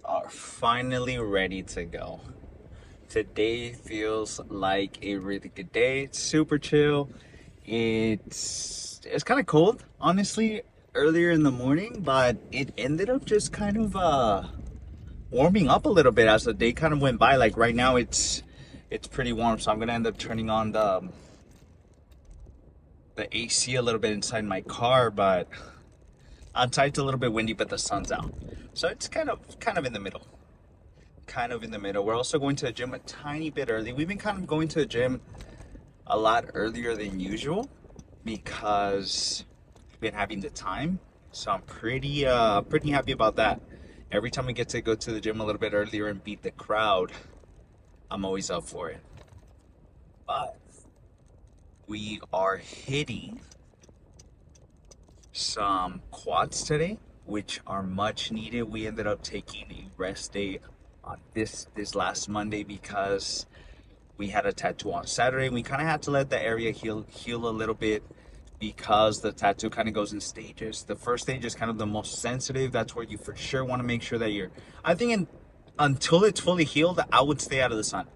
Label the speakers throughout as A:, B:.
A: are finally ready to go. Today feels like a really good day. It's super chill. It's kind of cold, honestly, earlier in the morning, but it ended up just kind of warming up a little bit as the day kind of went by. Like right now it's pretty warm, so I'm gonna end up turning on the AC a little bit inside my car, but outside it's a little bit windy, but the sun's out. So it's kind of in the middle. Kind of in the middle. We're also going to the gym a tiny bit early. We've been kind of going to the gym a lot earlier than usual because we've been having the time. So I'm pretty happy about that. Every time we get to go to the gym a little bit earlier and beat the crowd, I'm always up for it. But we are hitting some quads today, which are much needed. We ended up taking a rest day on this last Monday because we had a tattoo on Saturday. We kind of had to let the area heal a little bit because the tattoo kind of goes in stages. The first stage is kind of the most sensitive. That's where you for sure want to make sure that you're. I think until it's fully healed, I would stay out of the sun.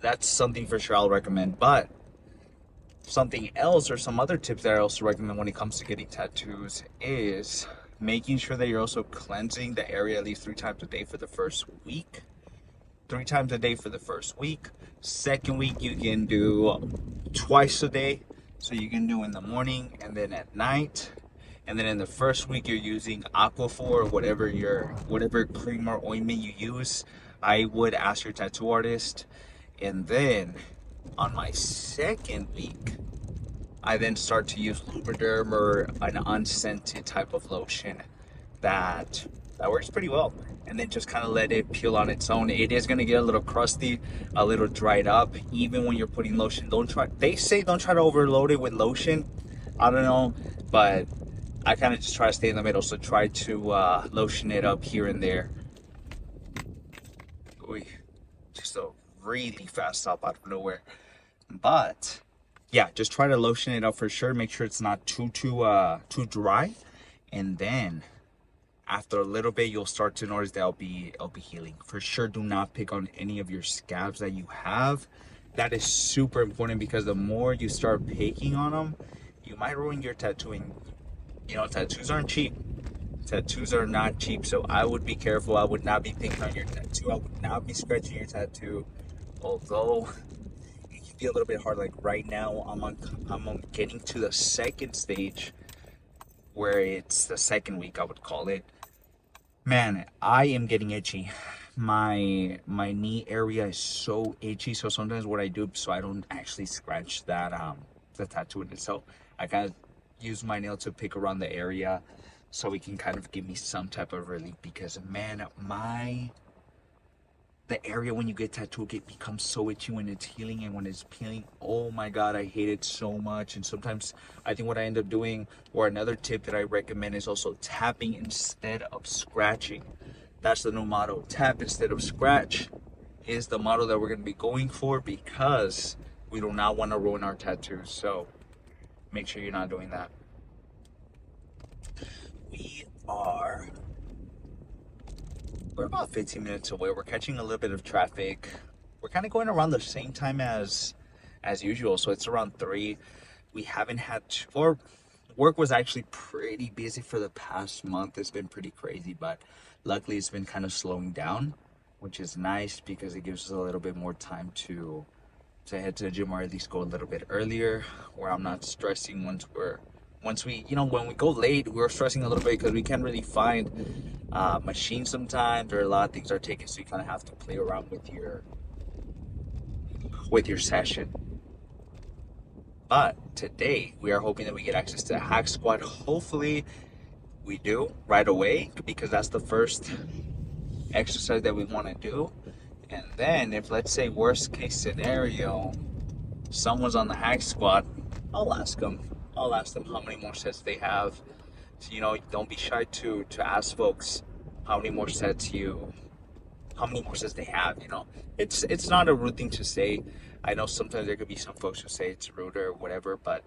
A: That's something for sure I'll recommend. But something else or some other tips that I also recommend when it comes to getting tattoos is making sure that you're also cleansing the area at least 3 times a day for the first week. 3 times a day for the first week. Second week you can do twice a day. So you can do in the morning and then at night. And then in the first week you're using Aquaphor or whatever cream or ointment you use. I would ask your tattoo artist. And then on my second week, I then start to use Lubriderm or an unscented type of lotion that works pretty well. And then just kind of let it peel on its own. It is gonna get a little crusty, a little dried up. Even when you're putting lotion, don't try. They say don't try to overload it with lotion. I don't know, but I kind of just try to stay in the middle. So try to lotion it up here and there. Oy, just a really fast stop out of nowhere. But yeah, just try to lotion it up for sure. Make sure it's not too dry, and then after a little bit, you'll start to notice that it'll be healing. For sure, do not pick on any of your scabs that you have. That is super important because the more you start picking on them, you might ruin your tattooing. Tattoos aren't cheap. Tattoos are not cheap, so I would be careful. I would not be picking on your tattoo. I would not be scratching your tattoo. Although it can be a little bit hard. Like right now, I'm getting to the second stage where it's the second week, I would call it. Man, I am getting itchy. My knee area is so itchy. So sometimes what I do, so I don't actually scratch that the tattoo in itself, I kind of use my nail to pick around the area, so it can kind of give me some type of relief. Because man, the area when you get tattooed becomes so itchy when it's healing and when it's peeling. Oh my god, I hate it so much. And sometimes I think what I end up doing, or another tip that I recommend, is also tapping instead of scratching. That's the new motto. Tap instead of scratch is the motto that we're going to be going for because we do not want to ruin our tattoos. So make sure you're not doing that. We are We're about 15 minutes away. We're catching a little bit of traffic. We're kind of going around the same time as usual, so it's around 3. We haven't had or work was actually pretty busy for the past month. It's been pretty crazy, but luckily it's been kind of slowing down, which is nice because it gives us a little bit more time to head to the gym, or at least go a little bit earlier, where I'm not stressing once we, when we go late, we're stressing a little bit because we can't really find machines sometimes, or a lot of things are taken, so you kind of have to play around with your session. But today we are hoping that we get access to a hack squat. Hopefully we do right away because that's the first exercise that we want to do. And then if, let's say, worst case scenario, someone's on the hack squat, I'll ask them. I'll ask them how many more sets they have. So, don't be shy to ask folks how many more sets they have. It's not a rude thing to say. I know sometimes there could be some folks who say it's rude or whatever, but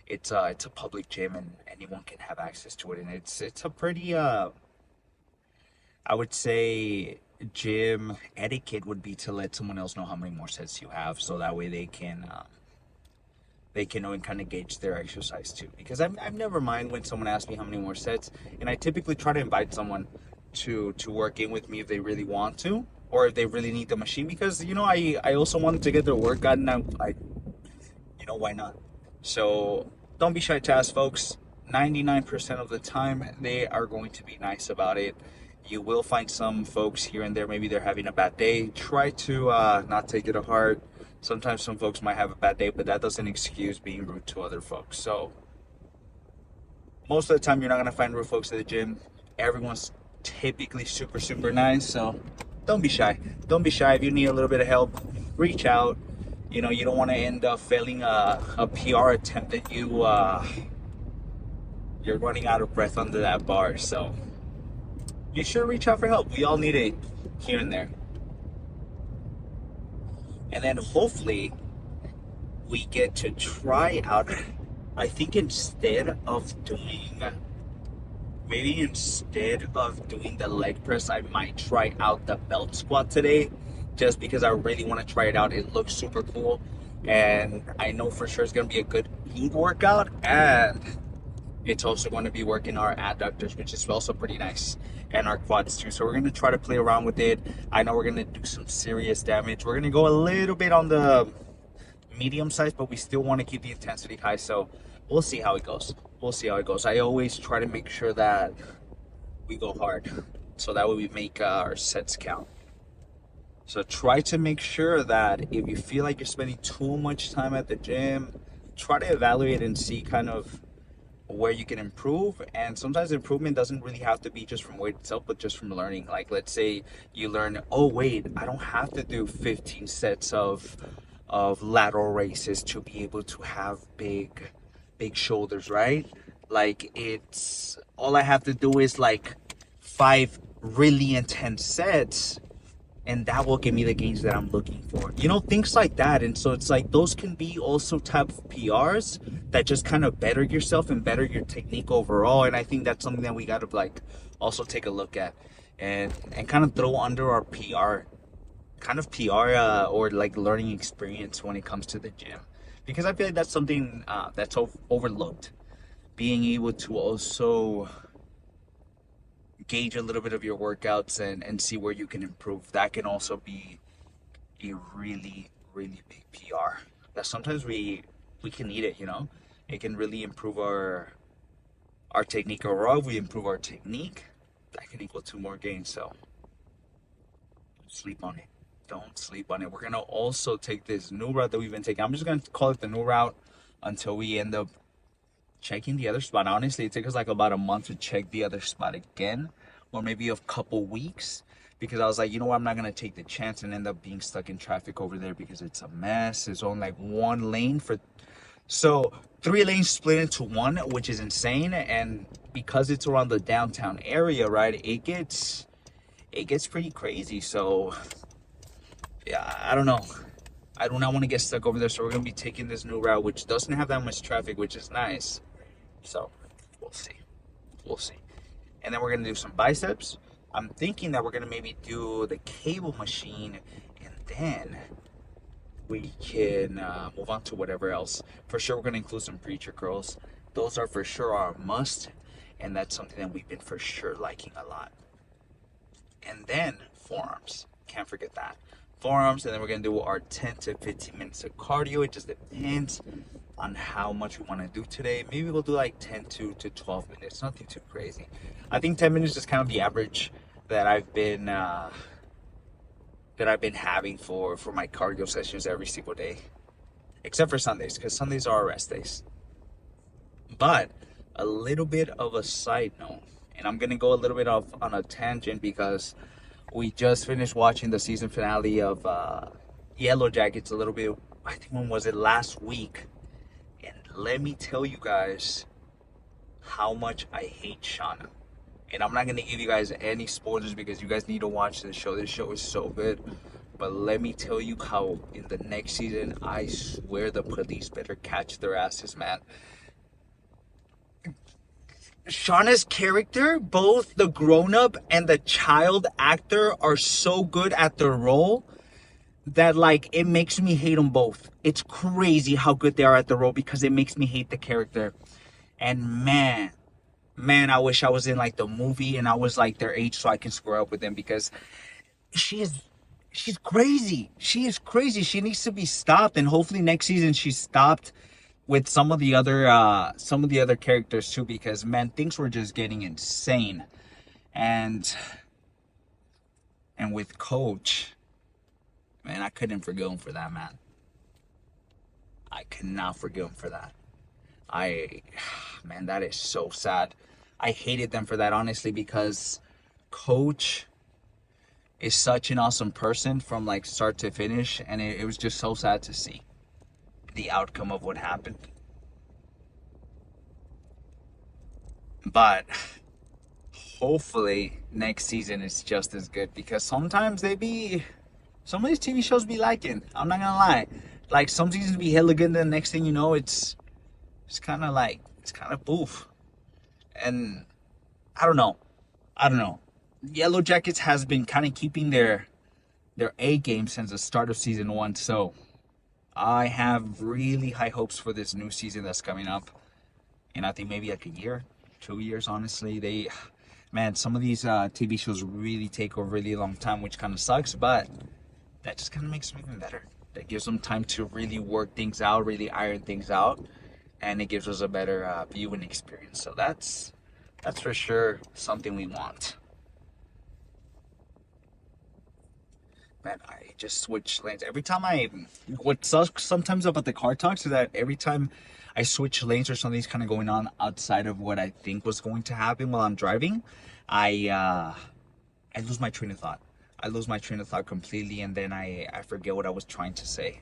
A: it's a public gym and anyone can have access to it, and it's a pretty I would say gym etiquette would be to let someone else know how many more sets you have, so that way they can know and kind of gauge their exercise too. Because I've never mind when someone asks me how many more sets, and I typically try to invite someone to work in with me if they really want to, or if they really need the machine. Because I also wanted to get their workout, and I why not? So don't be shy to ask, folks. 99% of the time, they are going to be nice about it. You will find some folks here and there, maybe they're having a bad day. Try to not take it to heart. Sometimes some folks might have a bad day, but that doesn't excuse being rude to other folks. So most of the time, you're not going to find rude folks at the gym. Everyone's typically super, super nice. So don't be shy. Don't be shy. If you need a little bit of help, reach out. You don't want to end up failing a PR attempt that you're running out of breath under that bar. So you should reach out for help. We all need it here and there. And then hopefully we get to try out, I think instead of doing the leg press, I might try out the belt squat today, just because I really want to try it out. It looks super cool, and I know for sure it's going to be a good glute workout, and it's also going to be working our adductors, which is also pretty nice, and our quads too. So we're going to try to play around with it. I know we're going to do some serious damage. We're going to go a little bit on the medium size, but we still want to keep the intensity high. So we'll see how it goes. I always try to make sure that we go hard, so that way we make our sets count. So try to make sure that if you feel like you're spending too much time at the gym, try to evaluate and see kind of where you can improve. And sometimes improvement doesn't really have to be just from weight itself, but just from learning. Like, let's say you learn, oh wait, I don't have to do 15 sets of lateral raises to be able to have big shoulders, right? Like, it's all I have to do is like 5 really intense sets, and that will give me the gains that I'm looking for. Things like that. And so it's like those can be also type of PRs that just kind of better yourself and better your technique overall. And I think that's something that we got to like also take a look at and kind of throw under our PR or like learning experience when it comes to the gym, because I feel like that's something that's overlooked. Being able to also gauge a little bit of your workouts and see where you can improve. That can also be a really, really big PR. That sometimes we can need it. It can really improve our technique overall. If we improve our technique, that can equal 2 more gains. So don't sleep on it. Don't sleep on it. We're gonna also take this new route that we've been taking. I'm just gonna call it the new route until we end up checking the other spot. Honestly, it took us like about a month to check the other spot again, or maybe a couple weeks, because I was like, I'm not gonna take the chance and end up being stuck in traffic over there, because it's a mess. There's only like 1 lane so 3 lanes split into 1, which is insane. And because it's around the downtown area, right, it gets pretty crazy. So yeah, I don't know. I do not want to get stuck over there, so we're gonna be taking this new route, which doesn't have that much traffic, which is nice. So we'll see. And then we're gonna do some biceps. I'm thinking that we're gonna maybe do the cable machine, and then we can move on to whatever else. For sure, we're gonna include some preacher curls. Those are for sure our must, and that's something that we've been for sure liking a lot. And then forearms. Can't forget that. Forearms, and then we're gonna do our 10 to 15 minutes of cardio. It just depends on how much we want to do today. Maybe we'll do like 10 to 12 minutes. Nothing too crazy. I think 10 minutes is kind of the average that I've been having for my cardio sessions every single day, except for Sundays, because Sundays are our rest days. But a little bit of a side note, and I'm gonna go a little bit off on a tangent, because we just finished watching the season finale of Yellow Jackets a little bit. I think, when was it? Last week. And let me tell you guys how much I hate Shauna. And I'm not going to give you guys any spoilers, because you guys need to watch this show. This show is so good. But let me tell you how in the next season, I swear the police better catch their asses, man. Shauna's character, both the grown up and the child actor, are so good at their role that like it makes me hate them both. It's crazy how good they are at the role because it makes me hate the character. And man, I wish I was in like the movie and I was like their age so I can square up with them because she is she's crazy. She is crazy. She needs to be stopped and hopefully next season she's stopped with some of the other characters too because man, things were just getting insane. And and with Coach, man, I couldn't forgive him for that, man. I could not forgive him for that. I, man, that is so sad. I hated them for that, honestly, because Coach is such an awesome person from like start to finish, and it was just so sad to see the outcome of what happened. But hopefully next season is just as good because sometimes some of these TV shows be liking. I'm not gonna lie, like some seasons be hella good, and the next thing you know, it's kind of like it's kind of boof, and I don't know. I don't know. Yellow Jackets has been kind of keeping their A game since the start of season one, so I have really high hopes for this new season that's coming up. And I think maybe like a year, 2 years, honestly. Man, some of these TV shows really take a really long time, which kind of sucks, but that just kind of makes them even better. That gives them time to really work things out, really iron things out, and it gives us a better viewing experience. So that's for sure something we want. Man, I just switch lanes every time I. What sucks sometimes about the car talks is that every time I switch lanes or something's kind of going on outside of what I think was going to happen while I'm driving, I lose my train of thought. I lose my train of thought completely, and then I forget what I was trying to say.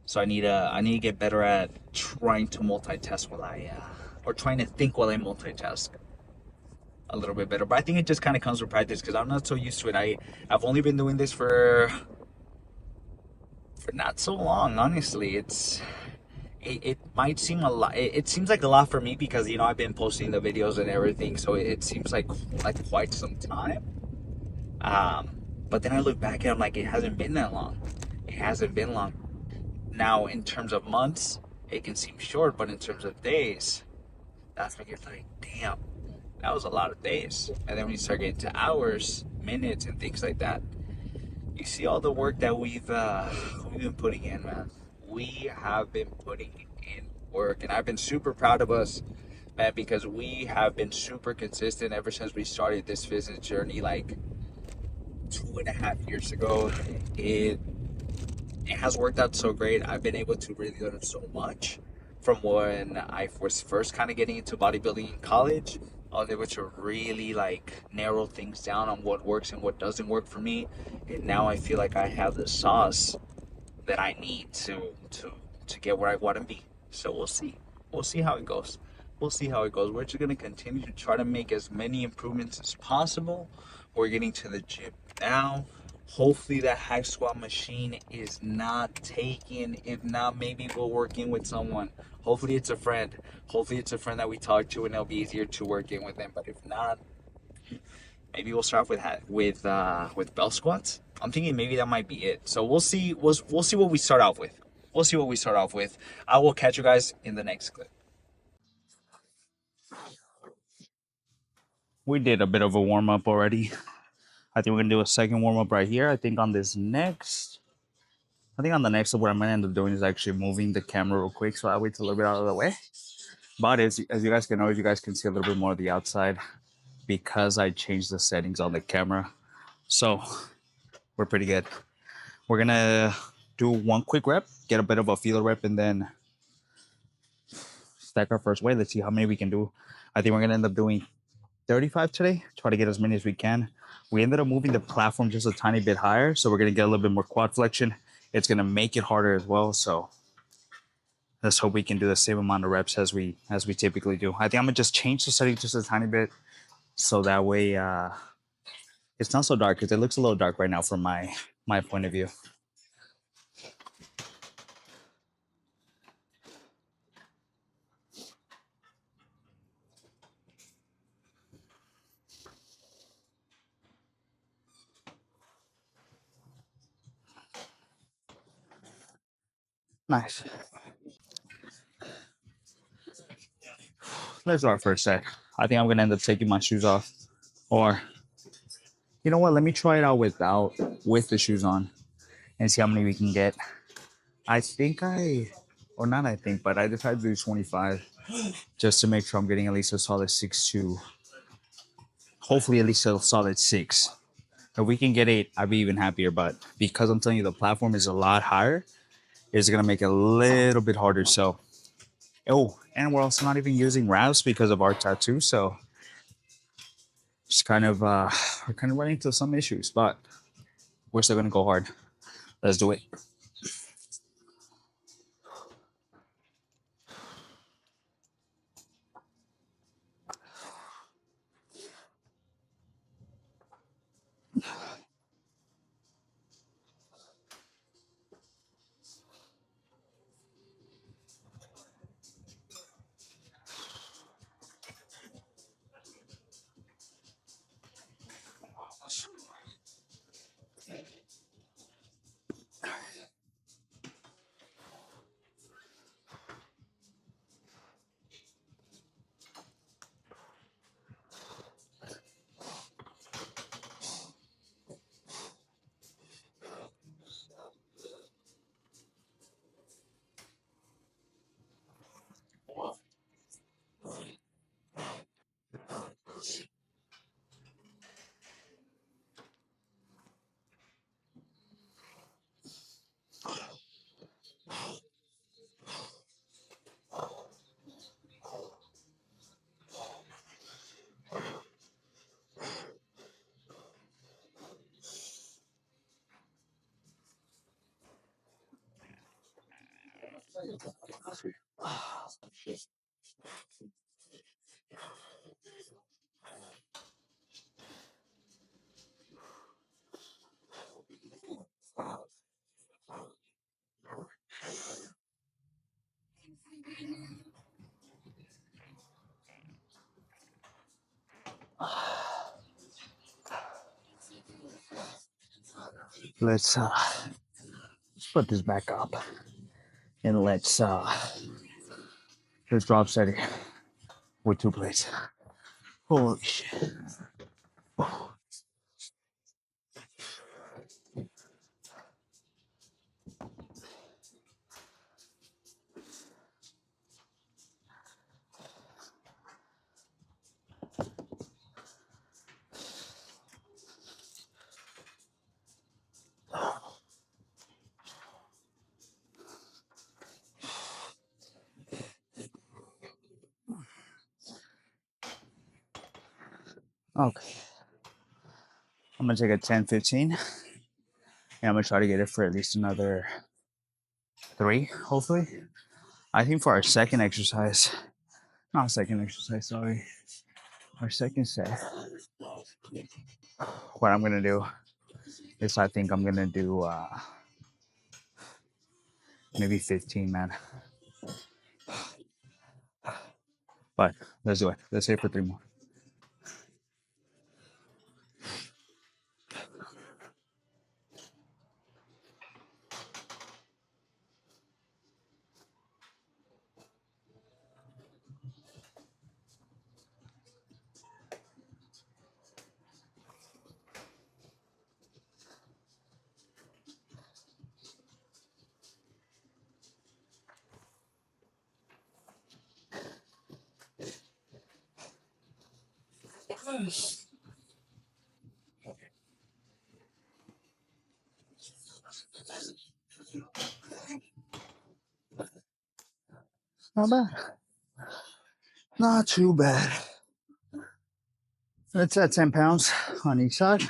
A: So I need to get better at trying to multitask while or trying to think while I multitask a little bit better. But I think it just kind of comes with practice because I'm not so used to it. I've only been doing this for not so long, honestly. It might seem a lot. It seems like a lot for me because I've been posting the videos and everything, so it seems like quite some time. Um, but then I look back and I'm like, it hasn't been that long. It hasn't been long. Now, in terms of months, it can seem short, but in terms of days, that's when you're like, damn, that was a lot of days. And then when you start getting to hours, minutes, and things like that, you see all the work that we've been putting in, man. We have been putting in work, and I've been super proud of us, man, because we have been super consistent ever since we started this fitness journey, like 2.5 years ago. It has worked out so great. I've been able to really learn so much from when I was first kind of getting into bodybuilding in college. I was able to really like narrow things down on what works and what doesn't work for me. And now I feel like I have the sauce that I need to get where I want to be. So we'll see. We'll see how it goes. We'll see how it goes. We're just gonna continue to try to make as many improvements as possible. We're getting to the gym now. Hopefully that high squat machine is not taken. If not, maybe we'll work in with someone. Hopefully it's a friend. Hopefully it's a friend that we talk to and it'll be easier to work in with them. But if not, maybe we'll start with bell squats. I'm thinking maybe that might be it. So we'll see. We'll see what we start off with. We'll see what we start off with. I will catch you guys in the next clip. We did a bit of a warm up already. I think we're gonna do a second warm up right here. I think on the next, what I'm gonna end up doing is actually moving the camera real quick, so I wait a little bit out of the way. But as you guys can know, you guys can see a little bit more of the outside because I changed the settings on the camera. So we're pretty good. We're gonna do one quick rep, get a bit of a feeler rep, and then stack our first weight. Let's see how many we can do. I think we're gonna end up doing 35 today. Try to get as many as we can. We ended up moving the platform just a tiny bit higher, so we're gonna get a little bit more quad flexion. It's gonna make it harder as well. So let's hope we can do the same amount of reps as we typically do. I think I'm gonna just change the setting just a tiny bit, so that way it's not so dark because it looks a little dark right now from my point of view. Nice. Let's do our first set. I think I'm gonna end up taking my shoes off. Or you know what? Let me try it out with the shoes on and see how many we can get. I think or not I think, but I decided to do 25 just to make sure I'm getting at least a solid 6 to hopefully at least a solid 6. If we can get 8, I'd be even happier. But because I'm telling you the platform is a lot higher, it's gonna make it a little bit harder. So and we're also not even using wraps because of our tattoo. So it's kind of we're kind of running into some issues, but we're still gonna go hard. Let's do it. Let's put this back up and let's drop steady with 2 plates. Holy shit. Okay. I'm gonna take a 10, 15, and I'm gonna try to get it for at least another 3, hopefully. I think for our second exercise, not second exercise, sorry. Our second set, what I'm gonna do is I think I'm gonna do maybe 15, man. But let's do it. Let's say for 3 more. Not bad. Not too bad. Let's add 10 pounds on each side.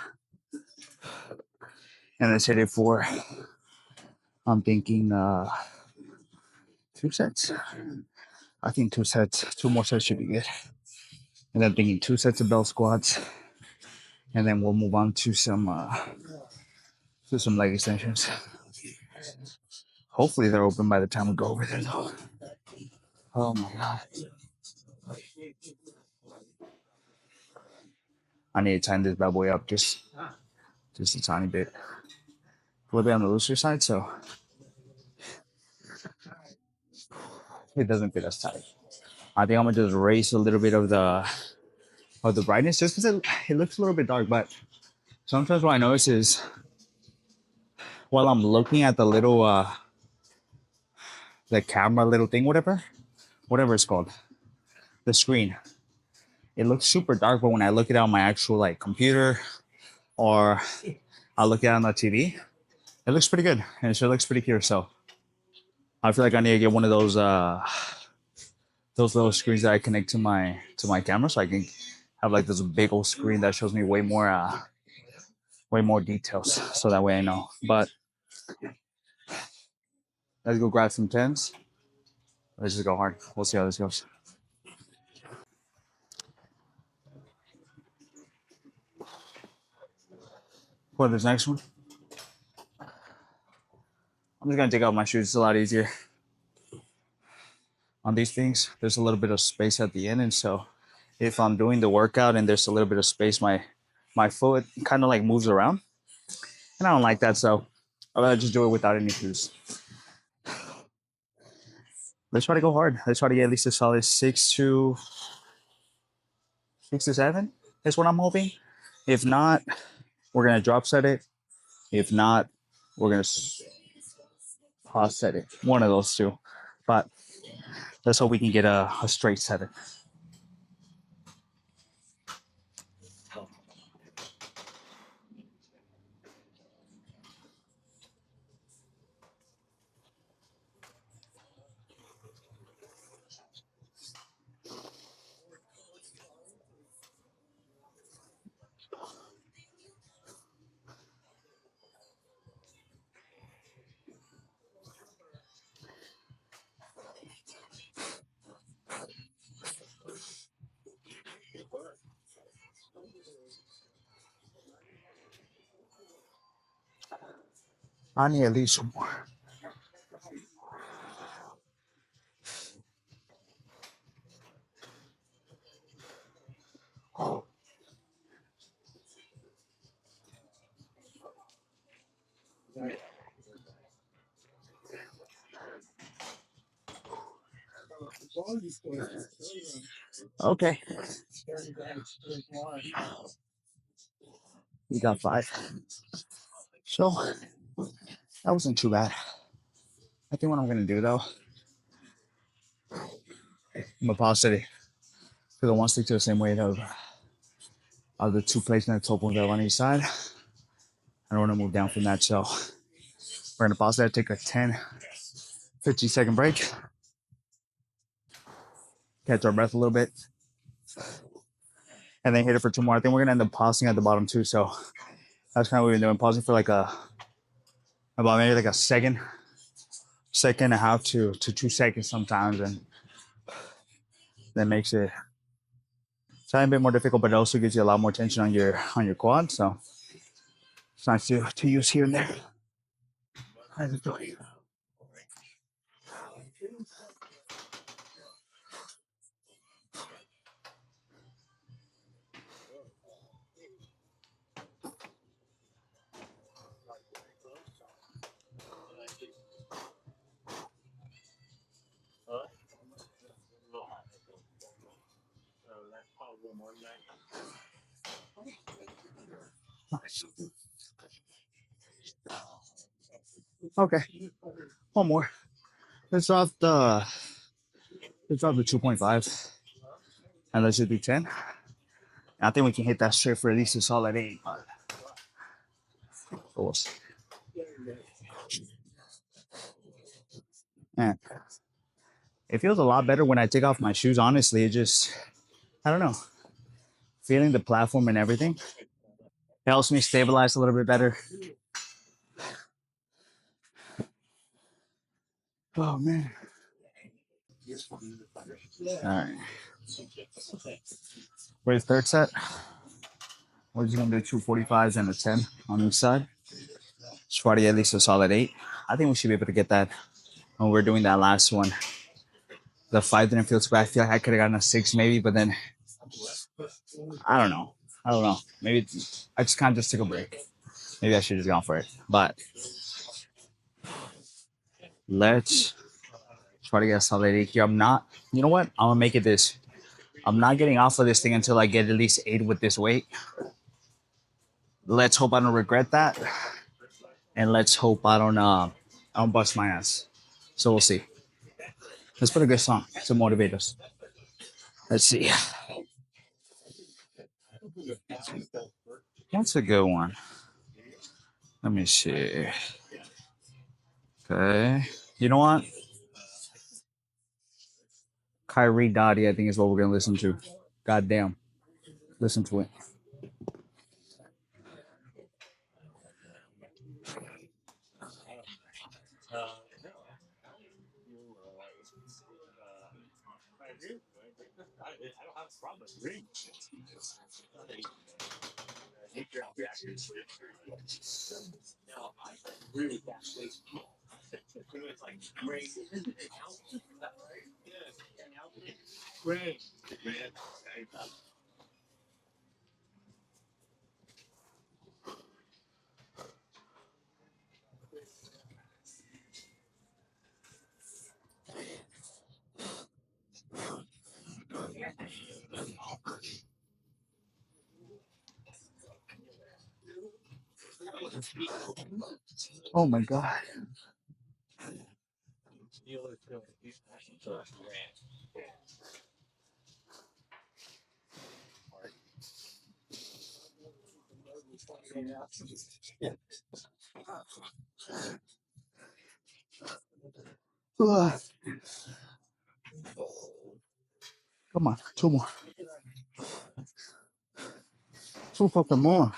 A: And let's hit it for, I'm thinking 2 sets. I think 2 sets, 2 more sets should be good. And I'm thinking 2 sets of belt squats. And then we'll move on to some leg extensions. Hopefully they're open by the time we go over there though. Oh my god. I need to tighten this bad boy up just a tiny bit. A little bit on the looser side, so it doesn't fit as tight. I think I'm gonna just raise a little bit of the brightness just because it looks a little bit dark. But sometimes what I notice is while I'm looking at the little the camera little thing, whatever it's called, the screen, it looks super dark. But when I look at it on my actual like computer or I look at it on the TV, it looks pretty good and it sure looks pretty clear. So I feel like I need to get one of those little screens that I connect to my camera so I can have like this big old screen that shows me way more details so that way I know. But let's go grab some tens. Let's just go hard. We'll see how this goes. For this next one, I'm just gonna take out my shoes. It's a lot easier. On these things, there's a little bit of space at the end, and so if I'm doing the workout and there's a little bit of space, my foot kind of like moves around, and I don't like that. So I'd rather just do it without any shoes. Let's try to go hard. Let's try to get at least a solid 6 to 7. Is what I'm hoping. If not, we're gonna drop set it. If not, we're gonna pause set it. One of those two. But let's hope we can get a straight 7. I need at least one more. Okay, we got 5. So that wasn't too bad. I think what I'm gonna do though, I'm gonna pause it because I want to stick to the same weight of the 2 plates and the top one that on each side. I don't want to move down from that, so we're gonna pause that, take a 10, 15-second break, catch our breath a little bit, and then hit it for 2 more. I think we're gonna end up pausing at the bottom too. So that's kind of what we've been doing, pausing for like about maybe like a second and a half to 2 seconds sometimes, and that makes it a bit more difficult, but it also gives you a lot more tension on your quad. So it's nice to use here and there. How's it going? Nice. Okay, one more. Let's drop the 2.5 and let's just do 10. I think we can hit that straight for at least a solid 8. We'll see. Man, it feels a lot better when I take off my shoes. Honestly, it just, I don't know, feeling the platform and everything helps me stabilize a little bit better. Oh man. All right. For the third set, we're just gonna do 245s and a 10 on each side. Try to get at least a solid 8. I think we should be able to get that when we're doing that last one. The 5 didn't feel too bad. I feel like I could have gotten a 6 maybe, but then I don't know. Maybe I just kind of just took a break. Maybe I should have just gone for it. But let's Try to get a solid 8 here. I'm not, you know what? I'm gonna make it this. I'm not getting off of this thing until I get at least 8 with this weight. Let's hope I don't regret that. And let's hope I don't bust my ass. So we'll see. Let's put a good song to motivate us. Let's see. What's a good one? Let me see. Okay. You know what? Kyrie Dottie, I think is what we're gonna listen to. Goddamn. Listen to it. Oh my god. Ugh. Come on, two more. Two fucking more.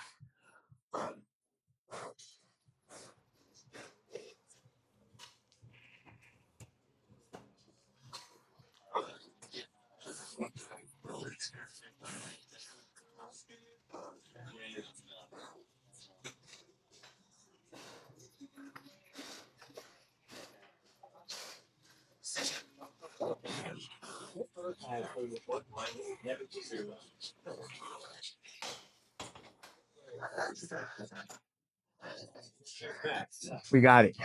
A: We got it.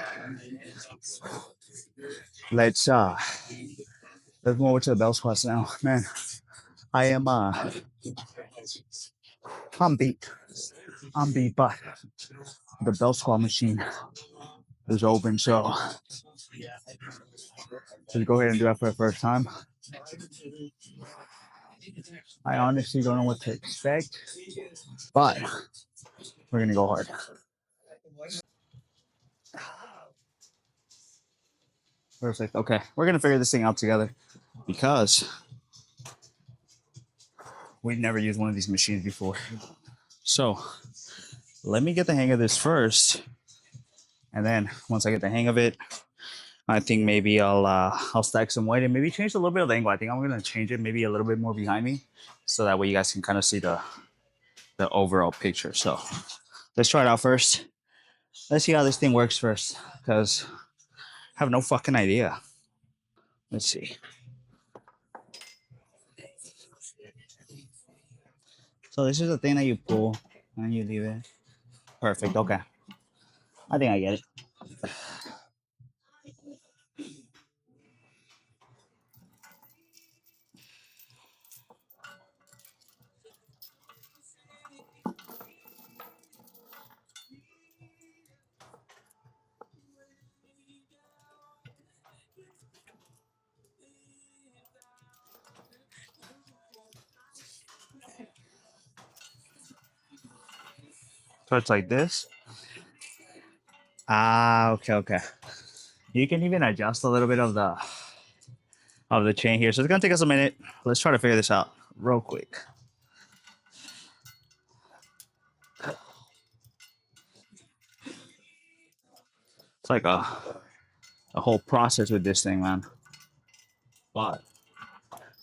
A: Let's uh let's move over to the bell squats now. Man, I am I'm beat. I'm beat, but the bell squat machine is open, so just go ahead and do that for the first time. I honestly don't know what to expect, but we're gonna go hard. Perfect. Okay, we're gonna figure this thing out together because we've never used one of these machines before. So let me get the hang of this first, and then once I get the hang of it, I think maybe I'll stack some weight and maybe change a little bit of the angle. I think I'm gonna change it maybe a little bit more behind me, so that way you guys can kind of see the overall picture. So let's try it out first. Let's see how this thing works first, because I have no fucking idea. Let's see. So this is the thing that you pull and you leave it. Perfect. Okay. I think I get it. So it's like this. Ah, okay, okay. You can even adjust a little bit of the chain here. So it's gonna take us a minute. Let's try to figure this out real quick. It's like a whole process with this thing, man. But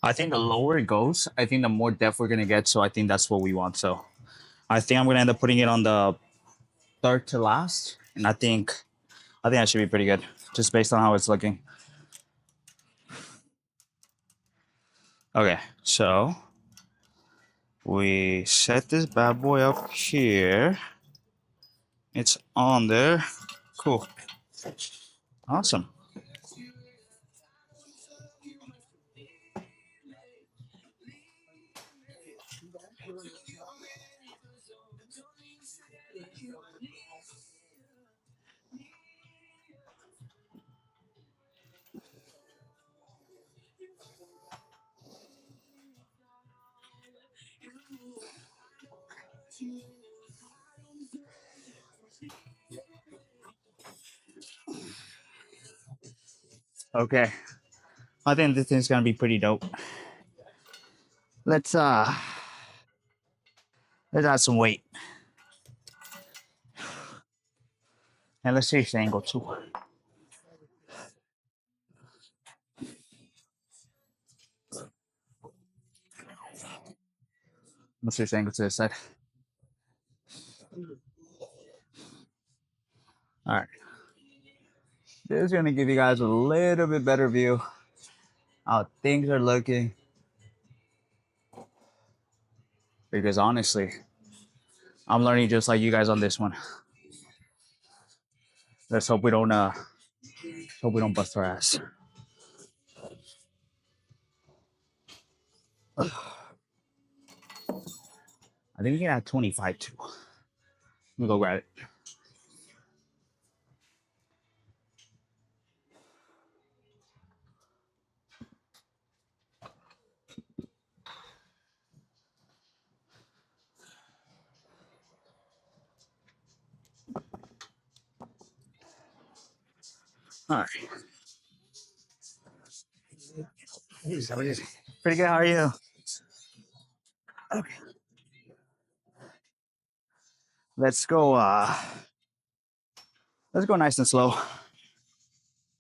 A: I think the lower it goes, I think the more depth we're gonna get. So I think that's what we want. So I think I'm gonna end up putting it on the third to last, and I think that should be pretty good, just based on how it's looking. Okay, so we set this bad boy up here. It's on there. Cool. Awesome. Okay. I think this thing's gonna be pretty dope. Let's let's add some weight. And let's change the angle too. Let's change the angle to this side. All right. This is gonna give you guys a little bit better view how things are looking. Because honestly, I'm learning just like you guys on this one. Let's hope we don't bust our ass. I think we can add 25 too. Let me go grab it. All right. Pretty good. How are you? Okay. Let's go. Let's go nice and slow.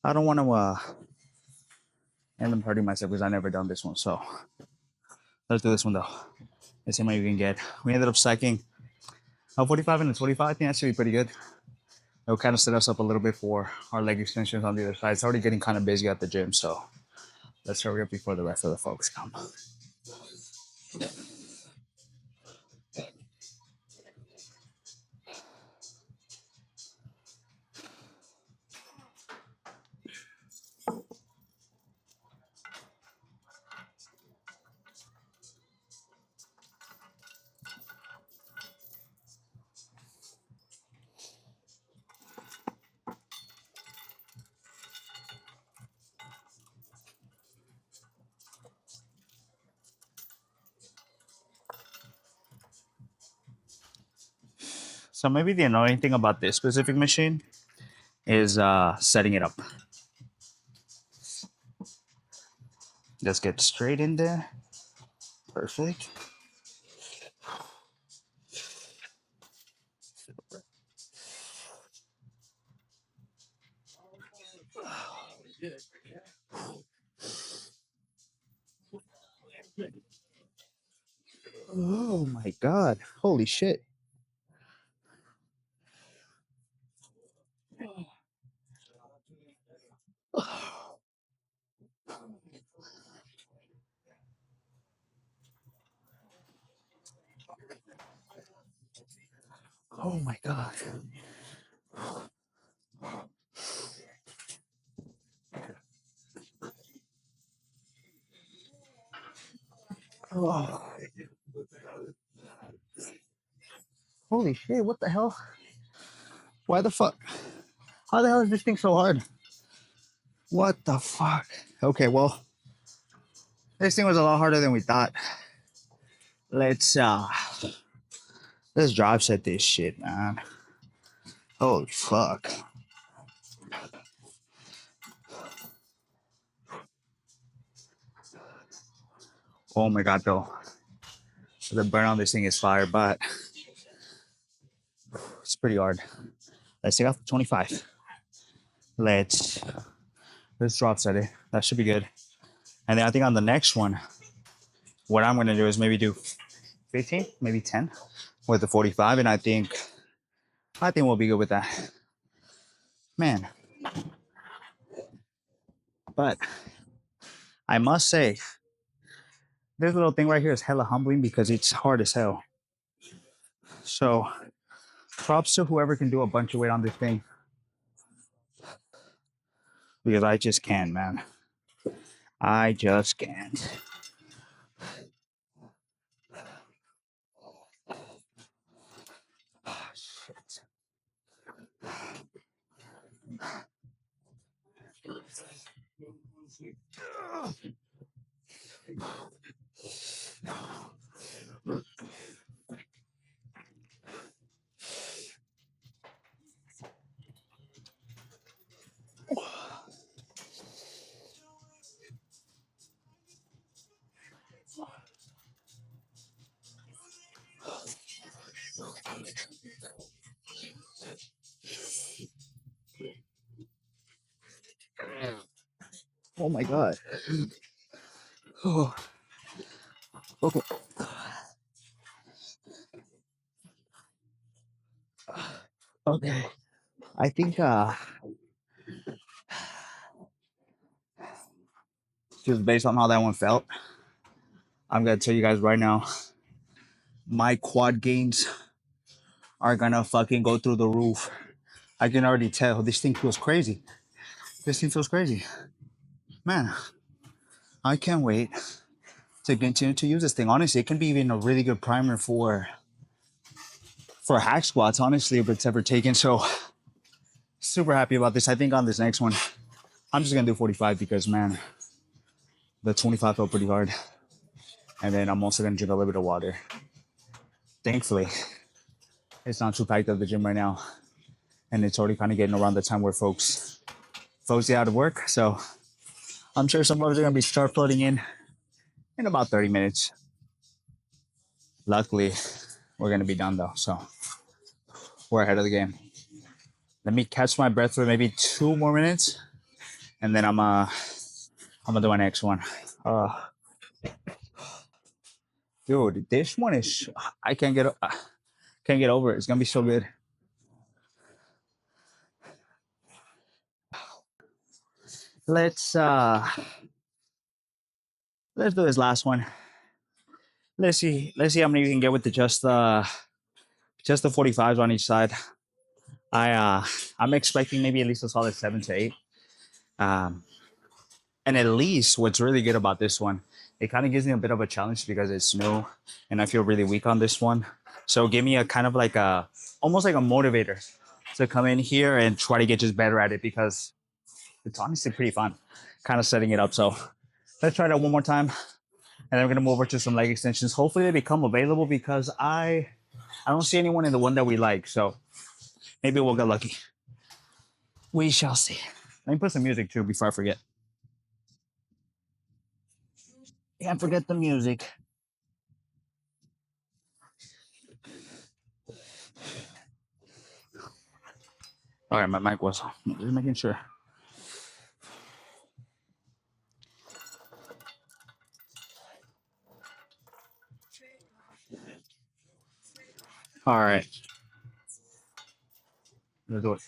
A: I don't want to end up hurting myself because I never done this one. So let's do this one though. Let's see how many we can get. We ended up stacking 45 and a 25. I think that should be pretty good. It'll kind of set us up a little bit for our leg extensions on the other side. It's already getting kind of busy at the gym, so let's hurry up before the rest of the folks come. So maybe the annoying thing about this specific machine is setting it up. Just get straight in there. Perfect. Oh my god. Holy shit. Oh my god. Oh. Holy shit, what the hell? Why the fuck? How the hell is this thing so hard? What the fuck? Okay, well, this thing was a lot harder than we thought. Let's let's drive set this shit, man. Holy fuck. Oh my god though. The burn on this thing is fire, but it's pretty hard. Let's take off the 25. Let's let's drop set it. That should be good. And then I think on the next one, what I'm gonna do is maybe do 15, maybe 10 with the 45, and I think we'll be good with that. Man. But I must say, this little thing right here is hella humbling because it's hard as hell. So props to whoever can do a bunch of weight on this thing. Because I just can't, man. I just can't. Oh my god. Oh, okay. Okay. I think just based on how that one felt, I'm gonna tell you guys right now, my quad gains are gonna fucking go through the roof. I can already tell. This thing feels crazy. This thing feels crazy. Man, I can't wait to continue to use this thing. Honestly, it can be even a really good primer for hack squats, honestly, if it's ever taken. So super happy about this. I think on this next one, I'm just gonna do 45 because man, the 25 felt pretty hard. And then I'm also gonna drink a little bit of water. Thankfully, it's not too packed at the gym right now. And it's already kind of getting around the time where folks get out of work. So I'm sure some of us are gonna be start flooding in about 30 minutes. Luckily, we're gonna be done though. So we're ahead of the game. Let me catch my breath for maybe 2 more minutes, and then I'm gonna do my next one. Dude, this one is I can't get over it. It's gonna be so good. Let's uh let's do this last one. Let's see how many we can get with the just the 45s on each side. I I'm expecting maybe at least a solid 7 to 8. Um and at least what's really good about this one, it kind of gives me a bit of a challenge because it's new and I feel really weak on this one. So give me a kind of like a almost like a motivator to come in here and try to get just better at it because it's honestly pretty fun kind of setting it up. So let's try that one more time. And then we're gonna move over to some leg extensions. Hopefully they become available because I don't see anyone in the one that we like. So maybe we'll get lucky. We shall see. Let me put some music too before I forget. Can't forget the music. All right, my mic was off. Just making sure. All right, let's do it.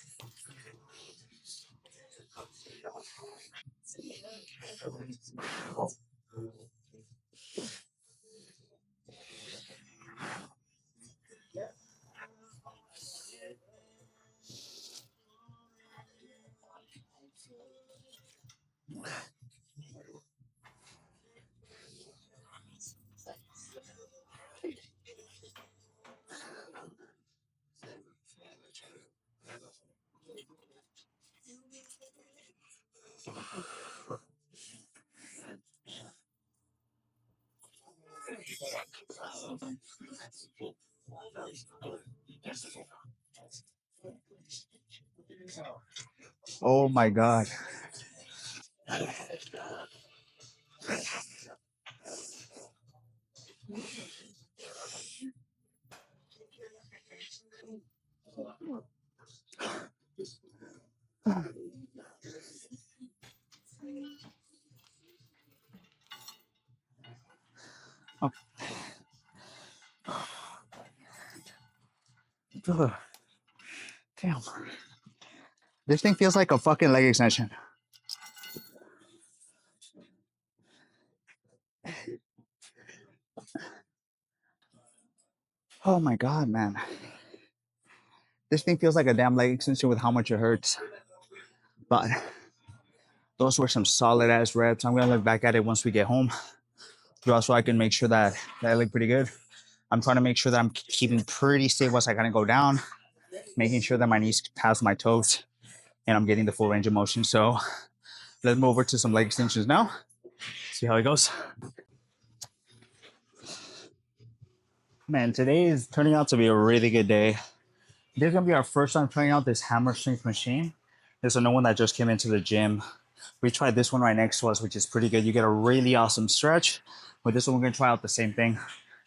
A: Oh my god. Oh, damn. This thing feels like a fucking leg extension. Oh my god, man. This thing feels like a damn leg extension with how much it hurts. But those were some solid ass reps. I'm gonna look back at it once we get home. So I can make sure that I look pretty good. I'm trying to make sure that I'm keeping pretty stable as I kind of go down, making sure that my knees pass my toes and I'm getting the full range of motion. So let's move over to some leg extensions now. See how it goes. Man, today is turning out to be a really good day. This is gonna be our first time trying out this hammer strength machine. There's a new one that just came into the gym. We tried this one right next to us, which is pretty good. You get a really awesome stretch. With this one, we're gonna try out the same thing.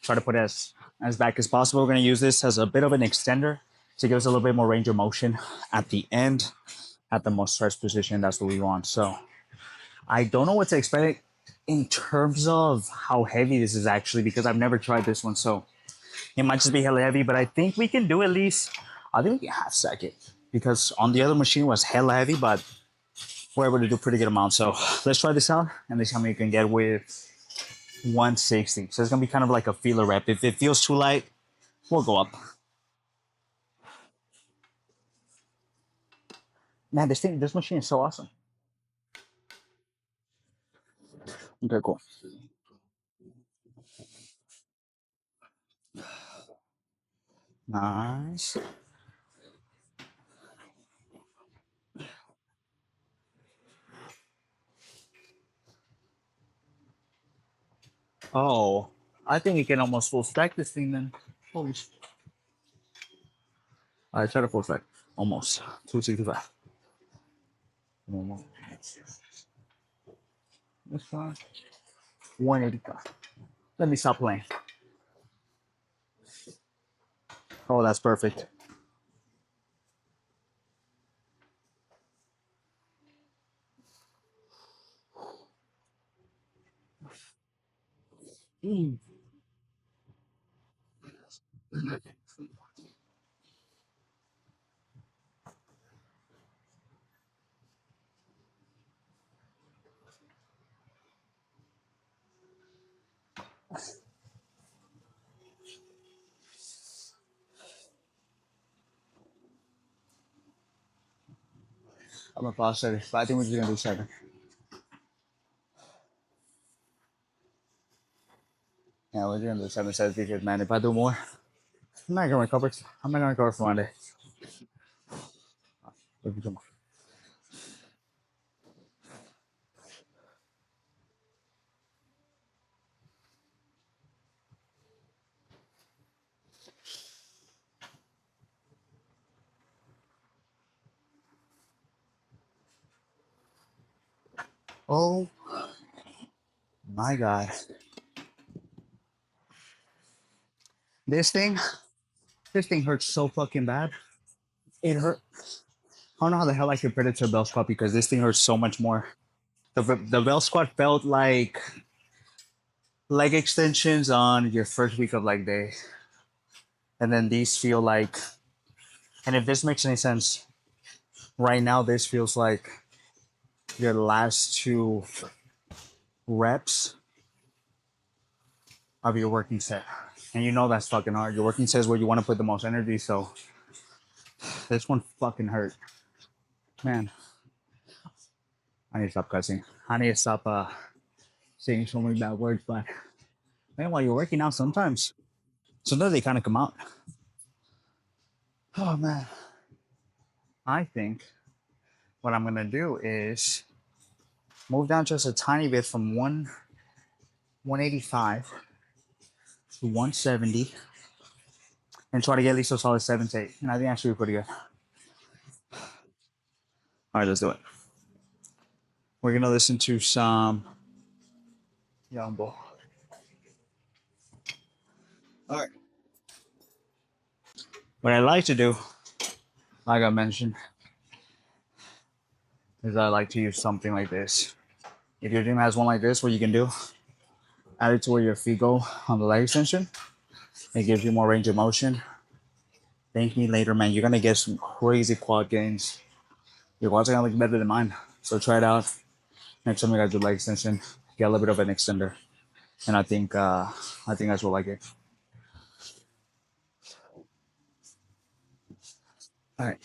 A: Try to put it as back as possible. We're gonna use this as a bit of an extender to give us a little bit more range of motion at the end, at the most stretched position. That's what we want. So I don't know what to expect in terms of how heavy this is actually because I've never tried this one. So it might just be hella heavy, but I think we can do at least, I think we can half sack it because on the other machine was hella heavy, but we're able to do pretty good amount. So let's try this out and let's see how many you can get with 160. So it's gonna be kind of like a feeler rep. If it feels too light, we'll go up. Man, this machine is so awesome. Okay, cool. Nice. Oh, I think we can almost full stack this thing then. Holy sh! All right, try to full stack. Almost 265. Almost. This one 185. Let me stop playing. Oh, that's perfect. Mm. I'm gonna pause 7, but I think we're just gonna do 7. Yeah, we're gonna do 7 sets because man, if I do more, I'm not gonna recover. I'm not gonna recover for one day. Oh my god. This thing, this thing hurts so fucking bad. It hurt. I don't know how the hell I compared it to a bell squat because this thing hurts so much more. The bell squat felt like leg extensions on your first week of leg day, and then these feel like. And if this makes any sense, right now this feels like your last 2 reps of your working set, and you know that's fucking hard. Your working set is where you want to put the most energy, so this one fucking hurt, man. I need to stop cussing. I need to stop saying so many bad words, but man, while you're working out, sometimes they kind of come out. Oh man, I think what I'm gonna do is move down just a tiny bit from 185 to 170 and try to get at least a solid 7 to 8. And I think that should be pretty good. All right, let's do it. We're gonna listen to some Yumbo. All right. What I like to do, like I mentioned, is I like to use something like this. If your gym has one like this, what you can do, add it to where your feet go on the leg extension. It gives you more range of motion. Thank me later, man. You're gonna get some crazy quad gains. Your quads are gonna look better than mine. So try it out. Next time you guys do leg extension, get a little bit of an extender. And I think that's what I like it. All right.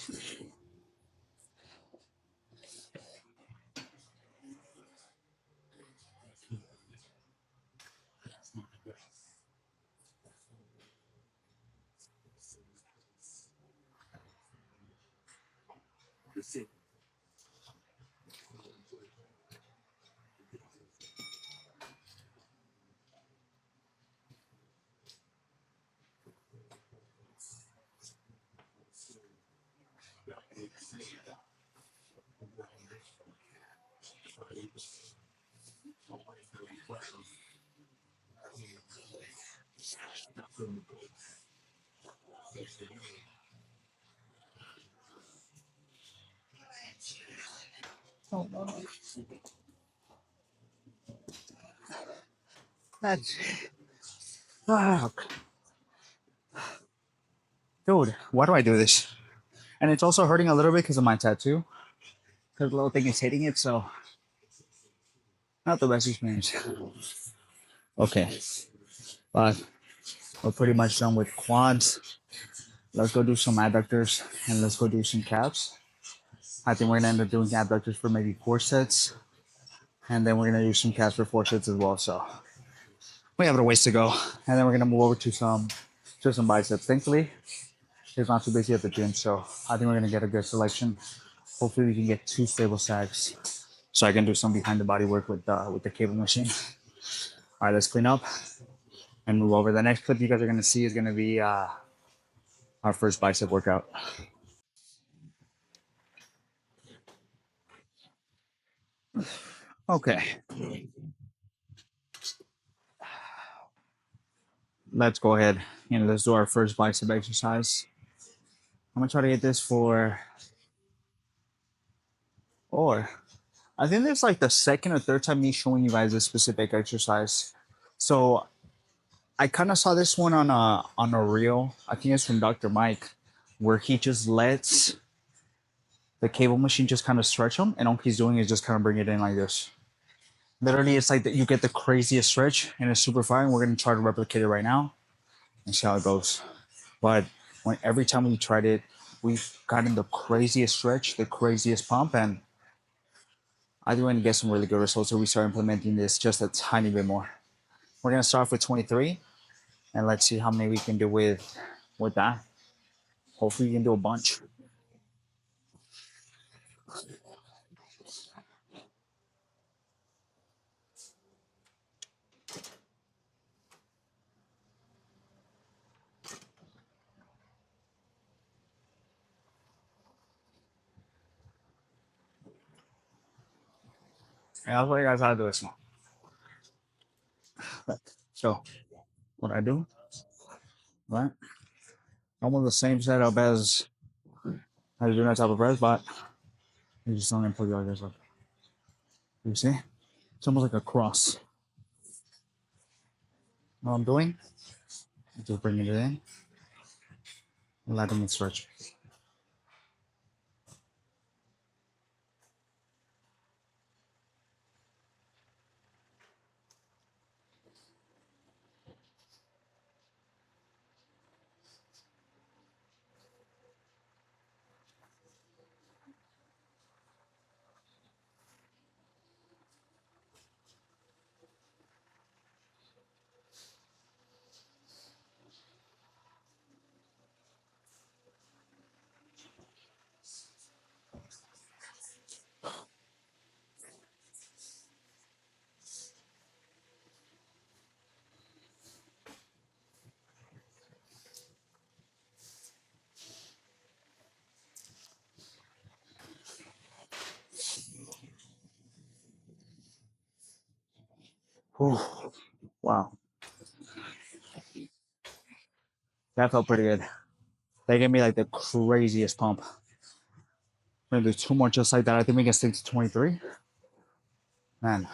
A: That's fuck. Dude, why do I do this? And it's also hurting a little bit because of my tattoo. Because the little thing is hitting it, so not the best experience. Okay, but we're pretty much done with quads. Let's go do some adductors and let's go do some calves. I think we're gonna end up doing abductors for maybe 4 sets, and then we're gonna do some calves for 4 sets as well. So we have a ways to go, and then we're gonna move over to some biceps. Thankfully, it's not too busy at the gym, so I think we're gonna get a good selection. Hopefully, we can get 2 stable sacks, so I can do some behind the body work with the cable machine. All right, let's clean up and move over. The next clip you guys are gonna see is gonna be our first bicep workout. Okay, let's go ahead and let's do our first bicep exercise. I'm gonna try to get this for, or I think it's like the second or third time me showing you guys this specific exercise. So I kind of saw this one on a reel. I think it's from Dr. Mike, where he just lets the cable machine just kind of stretch him, and all he's doing is just kind of bring it in like this. Literally, it's like that you get the craziest stretch, and it's super fire. And we're gonna try to replicate it right now and see how it goes. But when every time we tried it, we've gotten the craziest stretch, the craziest pump, and I think we're gonna get some really good results. So we start implementing this just a tiny bit more. We're gonna start off with 23, and let's see how many we can do with that. Hopefully, we can do a bunch. And I'll show you guys how to do this one. So, what I do, right? Almost the same setup as doing that type of press, but you just don't pull your guys up. You see? It's almost like a cross. What I'm doing, just bringing it in, letting it stretch. Whew. Wow, that felt pretty good. They gave me like the craziest pump. We're gonna do 2 more just like that. I think we can stick to 23. Man,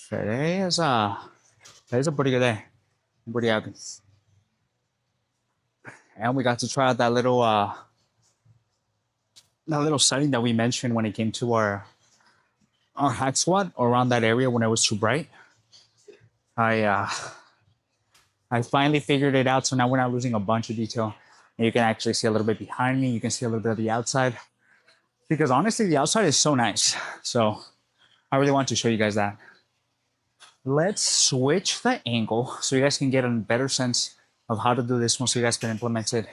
A: today is a pretty good day. I'm pretty happy. And we got to try out that little setting that we mentioned when it came to our hack squat around that area when it was too bright. I uh I finally figured it out, so now we're not losing a bunch of detail. And you can actually see a little bit behind me. You can see a little bit of the outside. Because honestly, the outside is so nice. So I really want to show you guys that. Let's switch the angle so you guys can get a better sense of how to do this one so you guys can implement it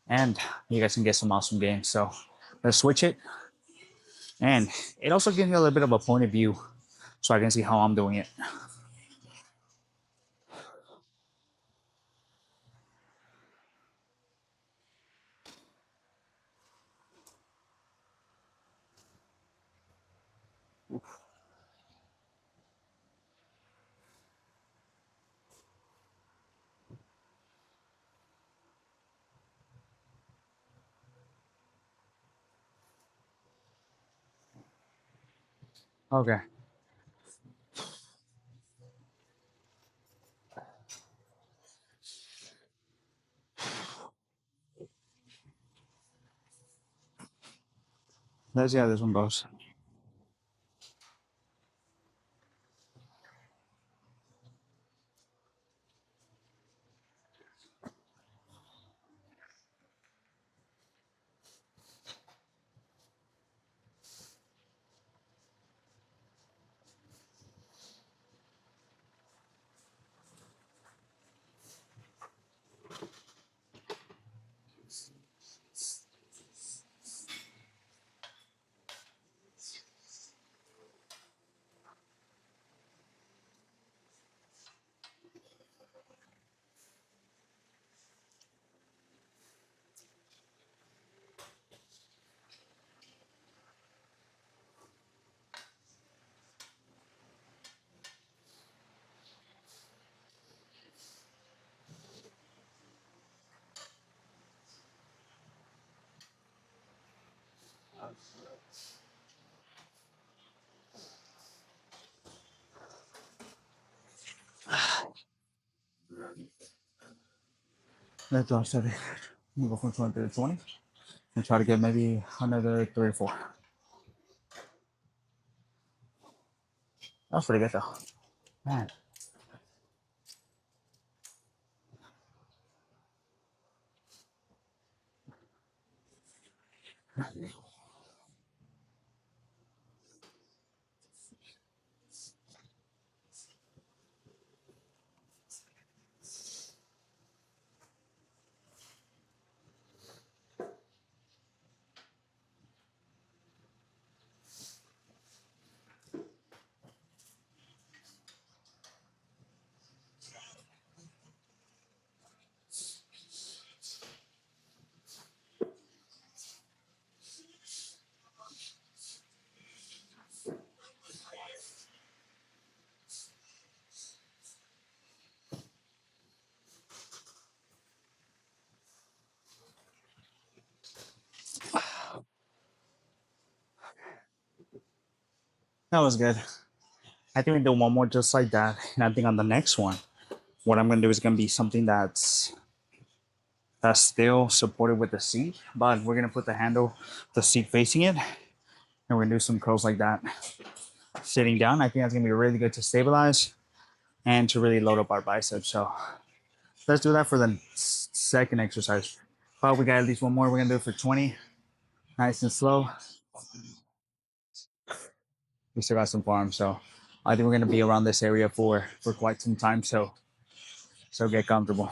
A: and you guys can get some awesome gains. So let's switch it. And it also gives me a little bit of a point of view so I can see how I'm doing it. Okay. Let's see how this one goes. Let's offset it. We'll go from 20 to 20 and try to get maybe another 3 or 4. That's pretty good though. Man. That was good. I think we do one more just like that. And I think on the next one, what I'm gonna do is gonna be something that's still supported with the seat, but we're gonna put the seat facing it, and we're gonna do some curls like that. Sitting down, I think that's gonna be really good to stabilize and to really load up our biceps. So let's do that for the second exercise. But we got at least one more. We're gonna do it for 20, nice and slow. We still got some farm, so I think we're gonna be around this area for quite some time. So get comfortable.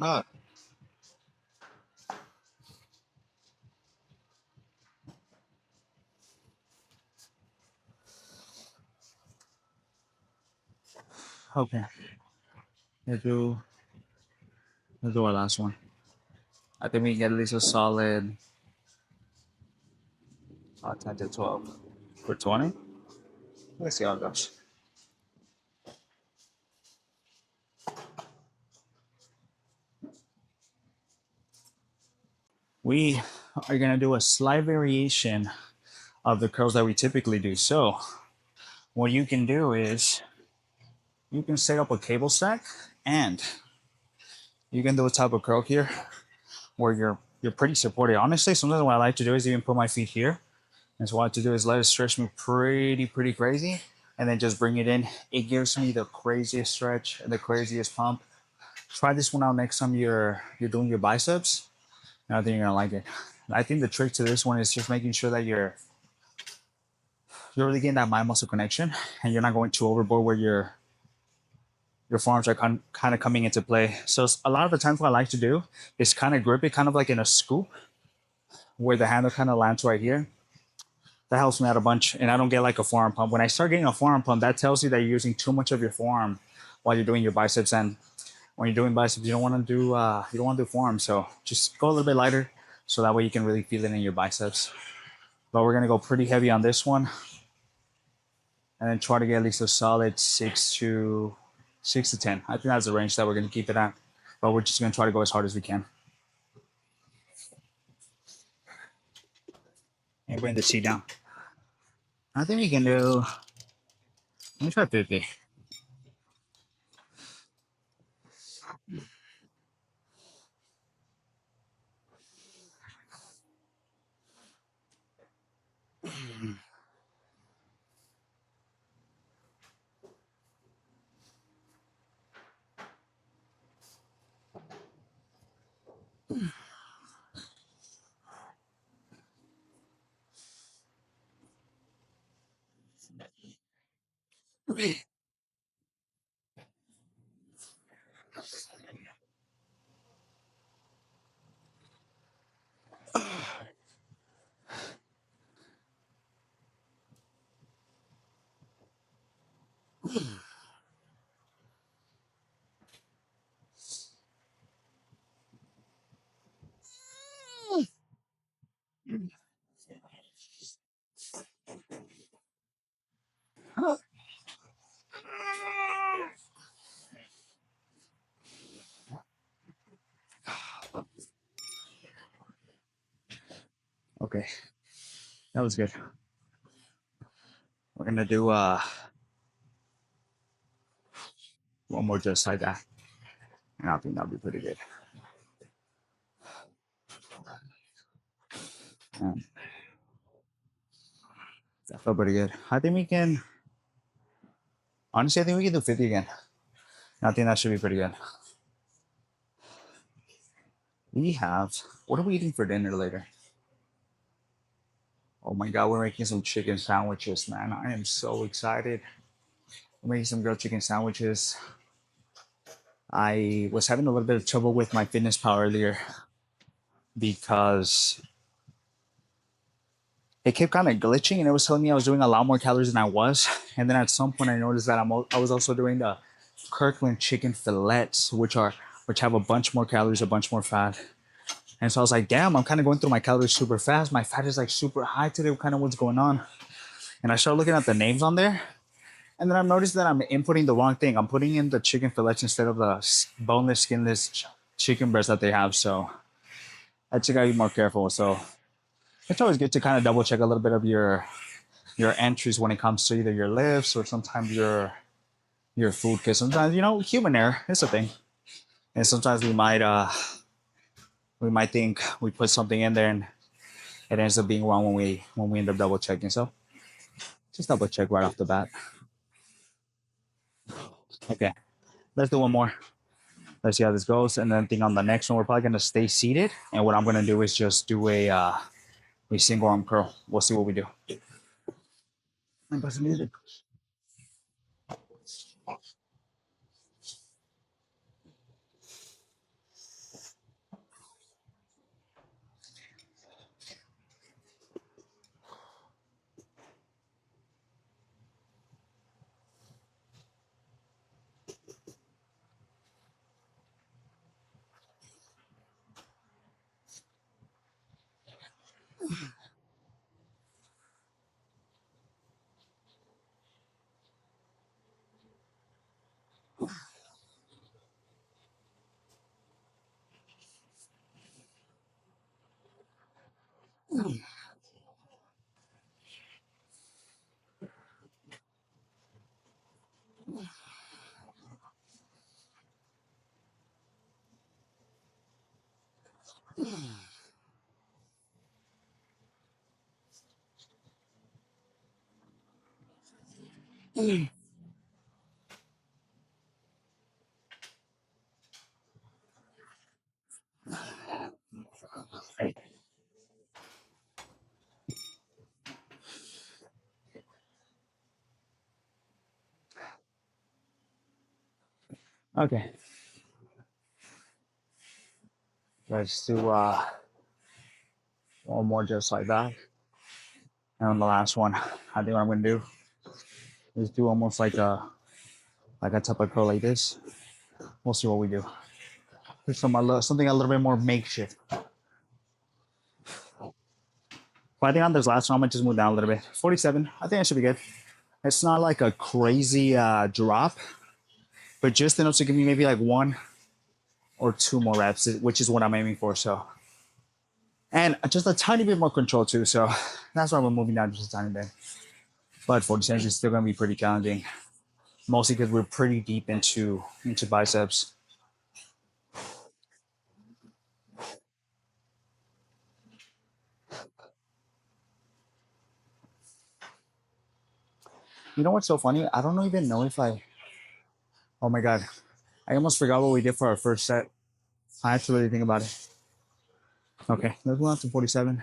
A: Ah, okay. Let's do our last one. I think we can get at least a solid 10 to 12 for 20. Let's see how it goes. We are gonna do a slight variation of the curls that we typically do. So what you can do is you can set up a cable stack and you can do a type of curl here where you're pretty supported. Honestly, sometimes what I like to do is even put my feet here. And so what I like to do is let it stretch me pretty crazy and then just bring it in. It gives me the craziest stretch and the craziest pump. Try this one out next time you're doing your biceps. And I think you're gonna like it. I think the trick to this one is just making sure that you're really getting that mind muscle connection and you're not going too overboard where your forearms are kind of coming into play. So a lot of the times what I like to do is kind of grip it kind of like in a scoop where the handle kind of lands right here.
B: That helps me out a bunch, and I don't get like a forearm pump. When I start getting a forearm pump, that tells you that you're using too much of your forearm while you're doing your biceps. And when you're doing biceps, you don't want to do forearm. So just go a little bit lighter, so that way you can really feel it in your biceps. But we're gonna go pretty heavy on this one, and then try to get at least a solid 6 to 10. I think that's the range that we're gonna keep it at. But we're just gonna try to go as hard as we can. And bring the seat down. I think we can do. Let me try 50. Okay, that was good. We're gonna do one more just like that, and I think that'll be pretty good. Um, that felt pretty good. I think we can. Honestly, I think we can do 50 again. I think that should be pretty good. We have. What are we eating for dinner later? Oh my god, we're making some chicken sandwiches, man. I am so excited. We're making some grilled chicken sandwiches. I was having a little bit of trouble with my fitness pal earlier because it kept kind of glitching and it was telling me I was doing a lot more calories than I was. And then at some point I noticed that I was also doing the Kirkland chicken fillets, which have a bunch more calories, a bunch more fat. And so I was like, damn, I'm kind of going through my calories super fast. My fat is like super high today. Kind of what's going on? And I started looking at the names on there. And then I noticed that I'm inputting the wrong thing. I'm putting in the chicken fillets instead of the boneless, skinless chicken breast that they have. So I just gotta be more careful. So it's always good to kind of double check a little bit of your entries when it comes to either your lifts or sometimes your food. Because sometimes human error is a thing, and sometimes we might think we put something in there and it ends up being wrong when we end up double checking. So just double check right off the bat. Okay, let's do one more. Let's see how this goes, and then I think on the next one we're probably gonna stay seated. And what I'm gonna do is just do a single arm curl. We'll see what we do. Okay, let's do one more just like that. And on the last one, I think what I'm gonna do is do almost like a type of curl like this. We'll see what we do. There's something a little bit more makeshift. But I think on this last one, I'm gonna just move down a little bit. 47. I think I should be good. It's not like a crazy drop, but just enough to give me maybe like one or two more reps, which is what I'm aiming for. So, and just a tiny bit more control too. So that's why we're moving down just a tiny bit. But 47 is still gonna be pretty challenging, mostly because we're pretty deep into biceps. You know what's so funny? I don't even know if I. Oh my god, I almost forgot what we did for our first set. I have to really think about it. Okay, let's move on to 47.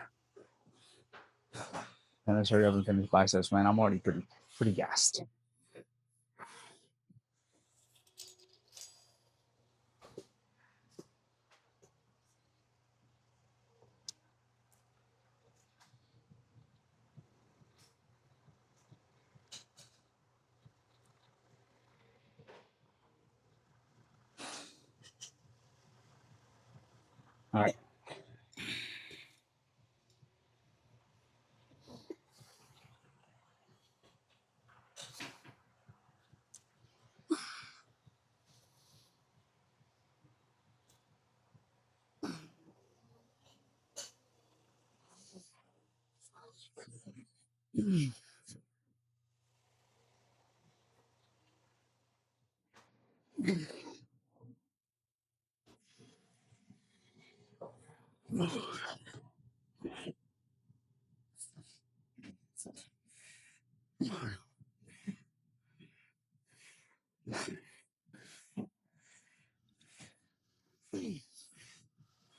B: And let's hurry up and finish biceps, man. I'm already pretty gassed. All right.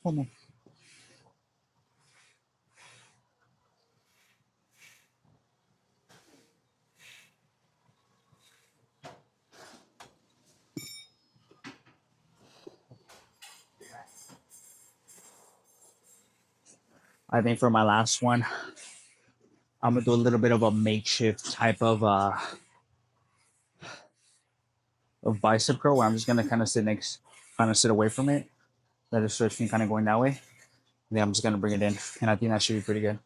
B: One more. I think for my last one, I'm gonna do a little bit of a makeshift type of bicep curl where I'm just gonna kind of sit away from it, let it stretch me kind of going that way. Then I'm just gonna bring it in, and I think that should be pretty good.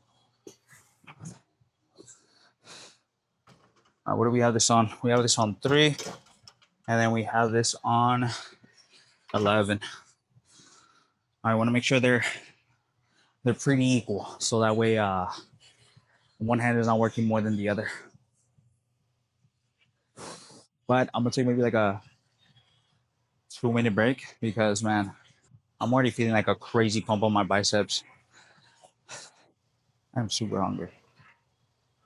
B: What do we have this on? We have this on 3, and then we have this on 11. I want to make sure they're pretty equal, so that way one hand is not working more than the other. But I'm gonna take maybe like a 2-minute break because man, I'm already feeling like a crazy pump on my biceps. I'm super hungry.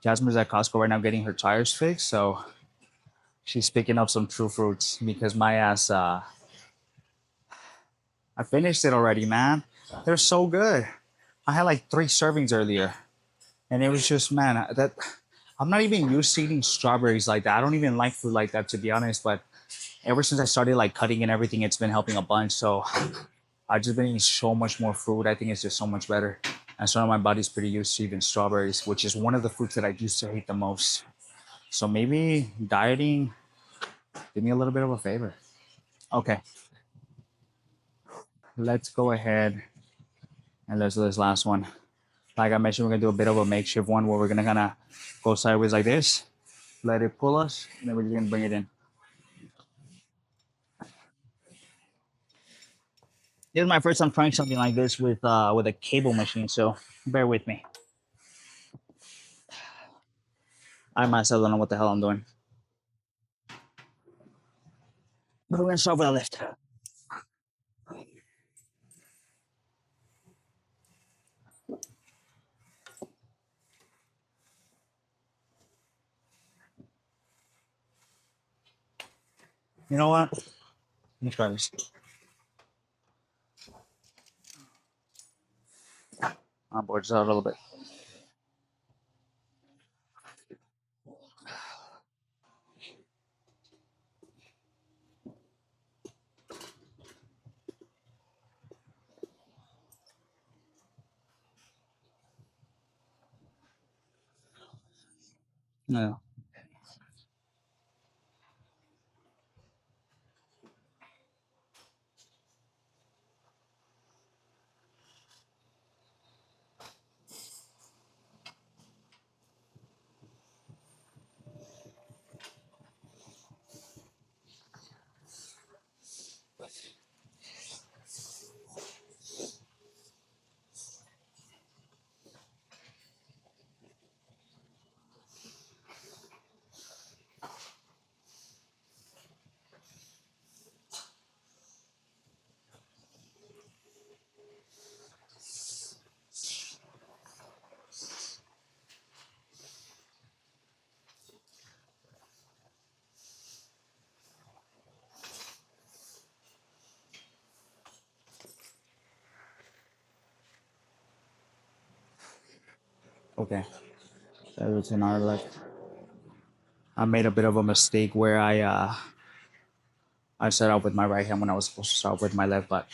B: Jasmine's at Costco right now getting her tires fixed, so she's picking up some true fruits because my ass I finished it already, man. They're so good. I had like 3 servings earlier, and it was just man that I'm not even used to eating strawberries like that. I don't even like food like that to be honest, but ever since I started like cutting and everything, it's been helping a bunch. So I've just been eating so much more fruit. I think it's just so much better. And so now my body's pretty used to even strawberries, which is one of the fruits that I used to hate the most. So maybe dieting did me a little bit of a favor. Okay, let's go ahead and let's do this last one. Like I mentioned, we're gonna do a bit of a makeshift one where we're gonna kind of go sideways like this, let it pull us, and then we're just gonna bring it in. This is my first time trying something like this with a cable machine, so bear with me. I myself don't know what the hell I'm doing. But we're gonna start with a lift. You know what? Let me try this. I'm bored just out a little bit. Yeah. Okay. That was another look. I made a bit of a mistake where I set up with my right hand when I was supposed to start with my left. But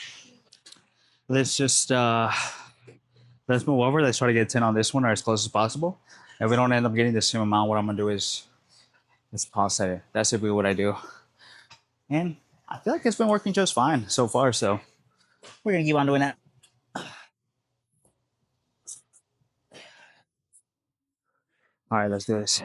B: let's just let's move over. Let's try to get 10 on this one or as close as possible. If we don't end up getting the same amount, what I'm gonna do is let's pause it. That's typically what I do. And I feel like it's been working just fine so far. So we're gonna keep on doing that. All right, let's do this.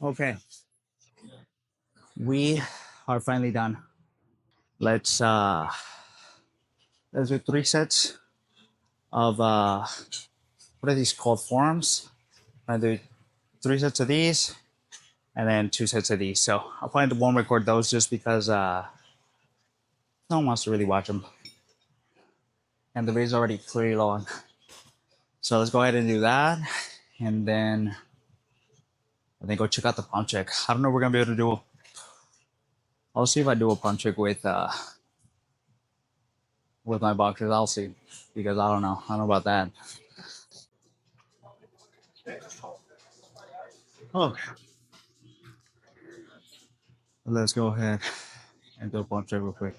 B: Okay, we are finally done. Let's uh let's do 3 sets of what are these called, forearms? I do 3 sets of these and then 2 sets of these. So I'll probably won't record those just because no one wants to really watch them. And the video's already pretty long. So let's go ahead and do that. And then go check out the pump check. I don't know if we're gonna be able to do. I'll see if I do a pump check with my boxers. I'll see. Because I don't know. I don't know about that. Oh, let's go ahead and do a pump check real quick.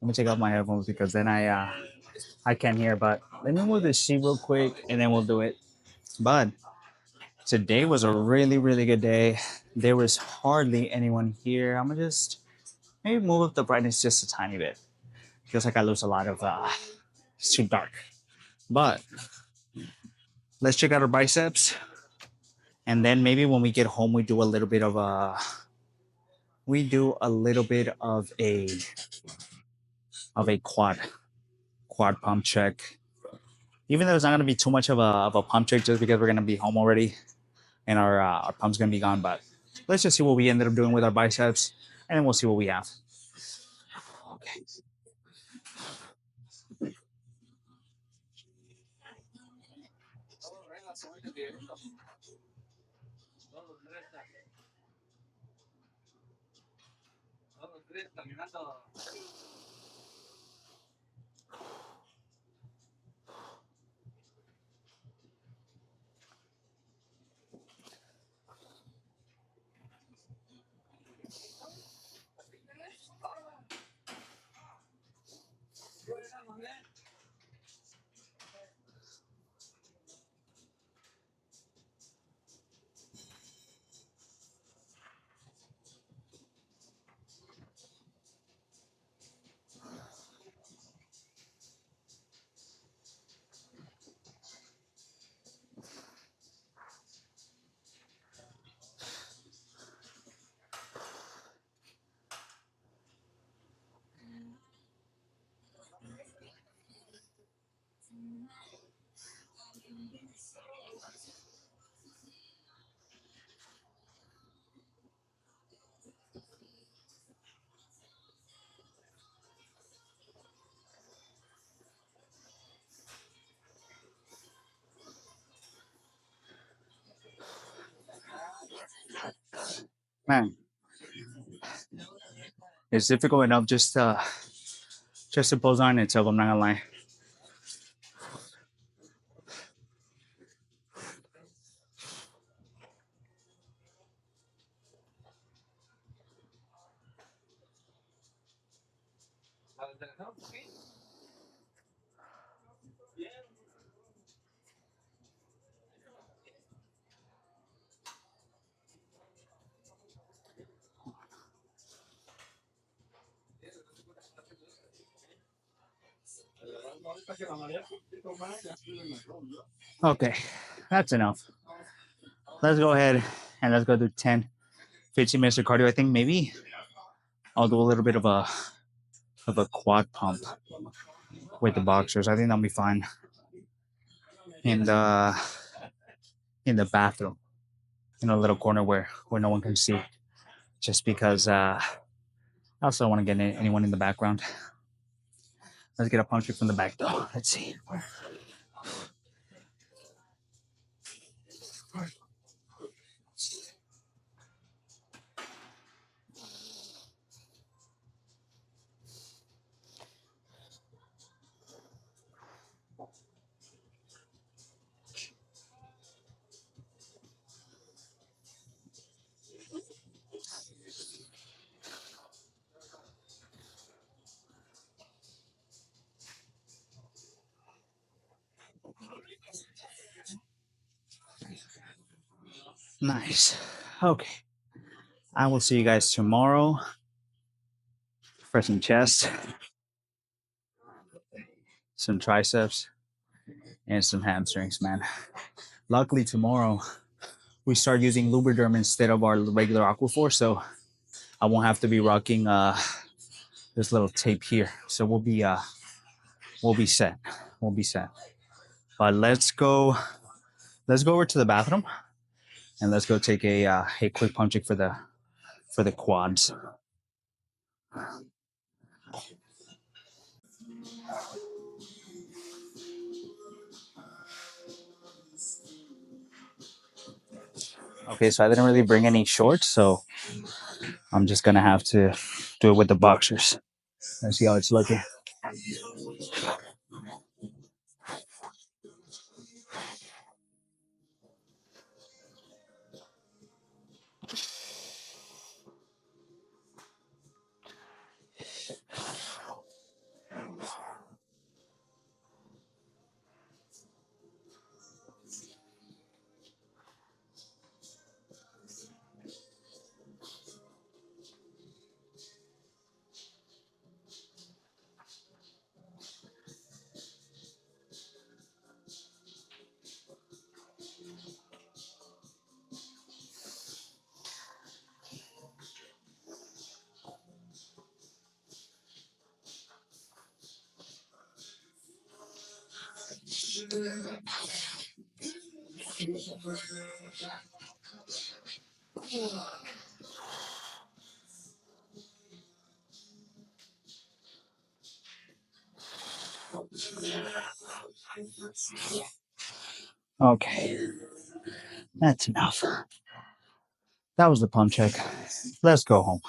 B: Let me take off my headphones because then I can't hear. But let me move this sheet real quick and then we'll do it. But today was a really, really good day. There was hardly anyone here. I'm gonna just maybe move up the brightness just a tiny bit. Feels like I lose a lot of it's too dark. But let's check out our biceps. And then maybe when we get home we do a little bit of a quad pump check. Even though it's not gonna be too much of a pump check just because we're gonna be home already and our pump's gonna be gone. But let's just see what we ended up doing with our biceps and then we'll see what we have. Okay. Man, it's difficult enough just to pose on itself. I'm not gonna lie. Okay, that's enough. Let's go ahead and let's go do 10, 15 minutes of cardio. I think maybe I'll do a little bit of a quad pump with the boxers. I think that'll be fine in the bathroom, in a little corner where no one can see. Just because I also don't want to get anyone in the background. Let's get a puncture from the back though. Let's see. Nice. Okay. I will see you guys tomorrow for some chest, some triceps, and some hamstrings, man. Luckily, tomorrow we start using Lubriderm instead of our regular Aquaphor, so I won't have to be rocking this little tape here. So we'll be set. We'll be set. But let's go over to the bathroom and let's go take a quick pump check for the quads. Okay, so I didn't really bring any shorts, so I'm just gonna have to do it with the boxers. Let's see how it's looking. Okay, that's enough. That was the pump check. Let's go home.